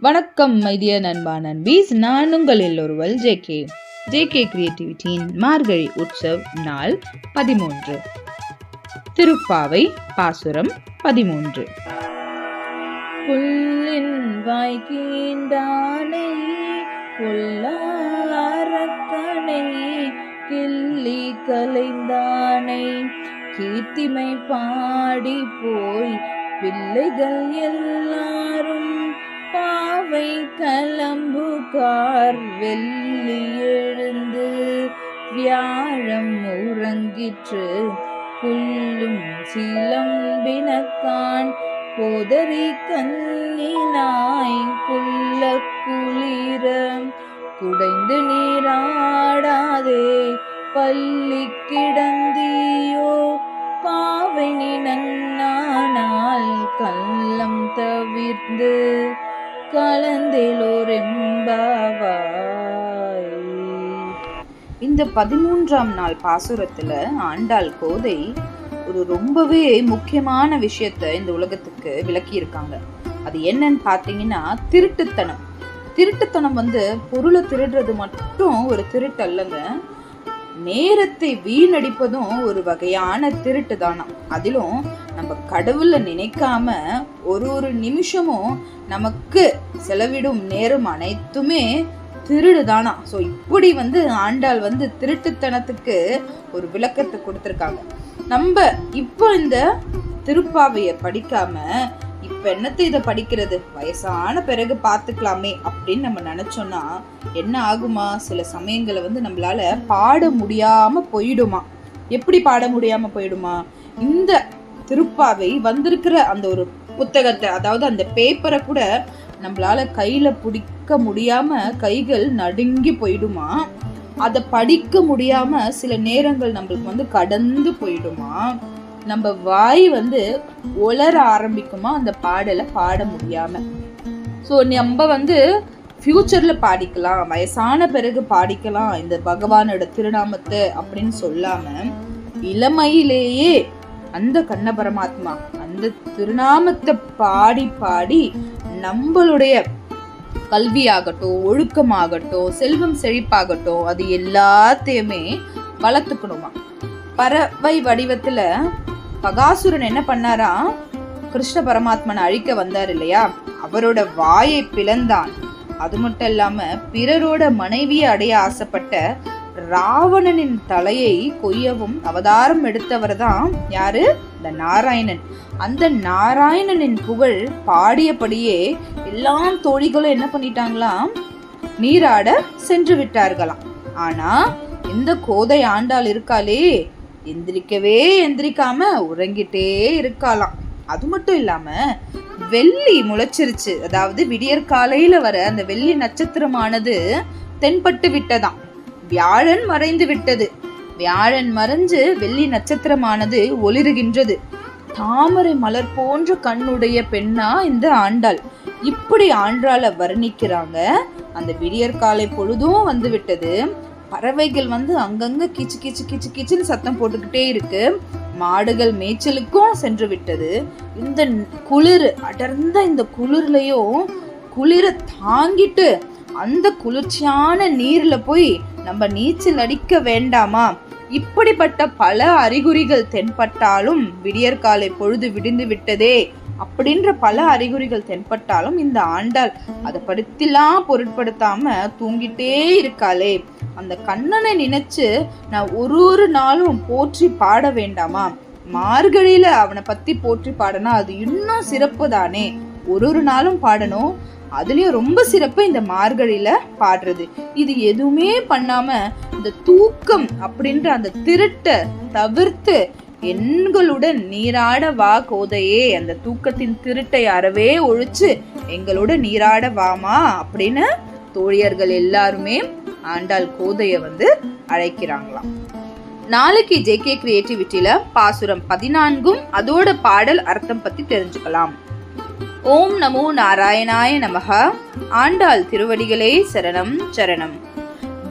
வணக்கம் மைடிய நண்பா நண்பீஸ், நான் உங்கள் எல்லோருவல் ஜேகே கிரியேட்டிவிட்டியின் மார்கழி உற்சவ் நாள் 13. திருப்பாவை பாசுரம் 13. புல்லின் வாய்க்கீண்டானை பொல்லாரக்கனை கிள்ளி கலைந்தானை கீர்த்திமை பாடி போய் பிள்ளைகள் எல்லாரும் பாவை கலம்புகார் வெள்ளி எழுந்து வியாழம் உறங்கிற்று புல்லும் சிலம்பினக்கான் போதரி கண்ணினாய் குள்ள குளிர குடைந்து நீராடாதே பள்ளி கிடந்தியோ பாவை நீ நன்னானால் கள்ளம் தவிர்ந்து கலந்தேலோரெம்பாவாய். இந்த 13ஆம் நாள் பாசுரத்துல ஆண்டாள் கோதை ஒரு ரொம்பவே முக்கியமான விஷயத்த இந்த உலகத்துக்கு விளக்கி இருக்காங்க. அது என்னன்னு பாத்தீங்கன்னா திருட்டுத்தனம் பொருளை திருடுறது மட்டும் ஒரு திருட்டு அல்லங்க, நேரத்தை வீணடிப்பதும் ஒரு வகையான திருட்டு தானா. அதிலும் நம்ம கடவுளை நினைக்காம ஒரு நிமிஷமும் நமக்கு செலவிடும் நேரம் அனைத்துமே திருடுதானா. ஸோ இப்படி ஆண்டாள் திருட்டுத்தனத்துக்கு ஒரு விளக்கத்தை கொடுத்துருக்காங்க. நம்ம இப்போ இந்த திருப்பாவைய படிக்காம இப்ப என்னத்தை இதை படிக்கிறது, வயசான பிறகு பார்த்துக்கலாமே அப்படின்னு நம்ம நினைச்சோம்னா என்ன ஆகுமா, சில சமயங்களை நம்மளால பாட முடியாம போயிடுமா. எப்படி பாட முடியாம போயிடுமா, இந்த திருப்பாவை வந்திருக்கிற அந்த ஒரு புத்தகத்தை, அதாவது அந்த பேப்பரை கூட நம்மளால கையில பிடிக்க முடியாம கைகள் நடுங்கி போயிடுமா. அதை படிக்க முடியாம சில நேரங்கள் நம்மளுக்கு கடந்து போயிடுமா. நம்ம வாய் ஒளர ஆரம்பிக்குமா அந்த பாடலை பாட முடியாம. ஸோ நம்ம ஃபியூச்சர்ல பாடிக்கலாம், வயசான பிறகு பாடிக்கலாம் இந்த பகவானோட திருநாமத்தை அப்படின்னு சொல்லாம இளமையிலேயே அந்த கண்ண பரமாத்மா அந்த திருநாமத்தை பாடி பாடி நம்மளுடைய கல்வியாகட்டும், ஒழுக்கமாகட்டும், செல்வம் செழிப்பாகட்டும், அது எல்லாத்தையுமே வளர்த்துக்கணுமா. பறவை வடிவத்துல பகாசுரன் என்ன பண்ணாரா, கிருஷ்ண பரமாத்மனை அழிக்க வந்தார் இல்லையா, அவரோட வாயை பிளந்தான். அது மட்டும் இல்லாம பிறரோட மனைவியை அடைய ஆசைப்பட்ட ராவணனின் தலையை கொய்யவும் அவதாரம் எடுத்தவர் தான் யாரு, இந்த நாராயணன். அந்த நாராயணனின் புகழ் பாடியபடியே எல்லா தோழிகளும் என்ன பண்ணிட்டாங்களாம், நீராட சென்று விட்டார்களாம். ஆனா இந்த கோதை ஆண்டாள் இருக்காளே, எந்திரிக்காம உறங்கிட்டே இருக்காளாம். அது மட்டும் இல்லாம வெள்ளி முளைச்சிருச்சு, அதாவது விடியற் காலையில வர அந்த வெள்ளி நட்சத்திரமானது தென்பட்டு விட்டதாம். வியாழன் மறைந்து விட்டது. வியாழன் மறைஞ்சு வெள்ளி நட்சத்திரமானது ஒளிருகின்றது. தாமரை மலர் போன்ற கண்ணுடைய பெண்ணா இந்த ஆண்டாள். இப்படி ஆண்டாள வர்ணிக்கிறாங்க. அந்த விடியற் காலை பொழுதும் விட்டது. பறவைகள் அங்கங்க கிச்சு கிச்சு கிச்சு கிச்சுன்னு சத்தம் போட்டுக்கிட்டே இருக்கு. மாடுகள் மேய்ச்சலுக்கும் சென்று விட்டது. இந்த குளிர், அடர்ந்த இந்த குளிர்லயும் குளிர தாங்கிட்டு அந்த குளிர்ச்சியான நீர்ல போய் நம்ம நீச்சல் அடிக்க வேண்டாமா. இப்படிப்பட்ட பல அறிகுறிகள் தென்பட்டாலும், விடியற்காலை பொழுது விடிந்து விட்டதே அப்படின்ற பல அறிகுறிகள் தென்பட்டாலும் இந்த ஆண்டாள் அதை படுத்திலாம் பொருட்படுத்தாம தூங்கிட்டே இருக்காளே. அந்த கண்ணனை நினைச்சு நான் ஒரு நாளும் போற்றி பாட வேண்டாமா. மார்கழியில அவனை பத்தி போற்றி பாடனா அது இன்னும் சிறப்பு தானே. ஒரு நாளும் பாடணும், அதுலயும் ரொம்ப சிறப்பு இந்த மார்கழியில பாடுறது. இது எதுவுமே பண்ணாம இந்த தூக்கம் அப்படின்ற அந்த திருட்டை தவிர்த்து எங்களுடன் நீராட வா கோதையே, அந்த தூக்கத்தின் திருட்டை அறவே ஒழிச்சு எங்களோட நீராட வாமா அப்படின்னு தோழியர்கள் எல்லாருமே ஆண்டாள் கோதைய அழைக்கிறாங்களாம். நாளைக்கு ஜேகே கிரியேட்டிவிட்டியில பாசுரம் 14 அதோட பாடல் அர்த்தம் பத்தி தெரிஞ்சுக்கலாம். ஓம் நமோ நாராயணாய நமஹ. ஆண்டாள் திருவடிகளே சரணம் சரணம்.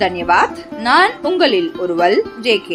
தன்யவாத். நான் உங்களில் ஒருவல் ஜேகே.